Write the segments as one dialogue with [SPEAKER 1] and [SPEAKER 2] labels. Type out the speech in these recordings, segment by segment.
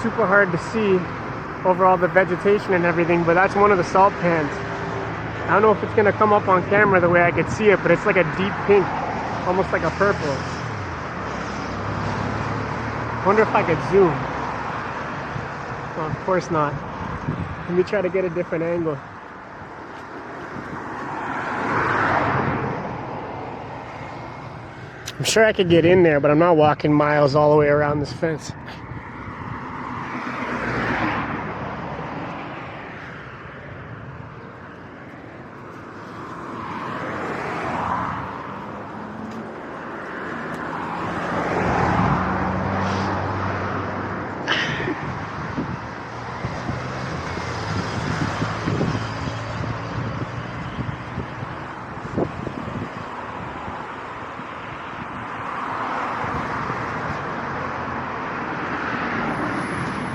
[SPEAKER 1] super hard to see over all the vegetation and everything, but that's one of the salt pans. I don't know if it's gonna come up on camera the way I could see it, but it's like a deep pink, almost like a purple. Wonder if I could zoom. Oh, of course not. Let me try to get a different angle. I'm sure I could get in there, but I'm not walking miles all the way around this fence.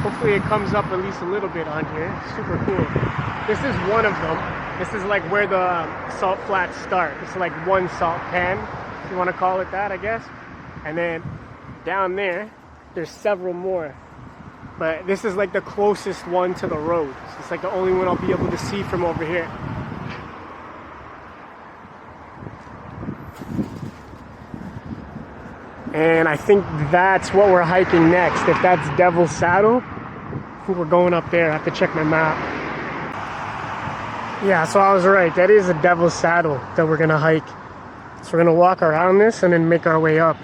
[SPEAKER 1] Hopefully it comes up at least a little bit on here. Super cool. This is one of them. This is like where the salt flats start. It's like one salt pan, if you want to call it that, I guess. And then down there, there's several more. But this is like the closest one to the road. So it's like the only one I'll be able to see from over here. And I think that's what we're hiking next. If that's Devil's Saddle, I think we're going up there. I have to check my map. Yeah, so I was right. That is a Devil's Saddle that we're gonna hike. So we're gonna walk around this and then make our way up.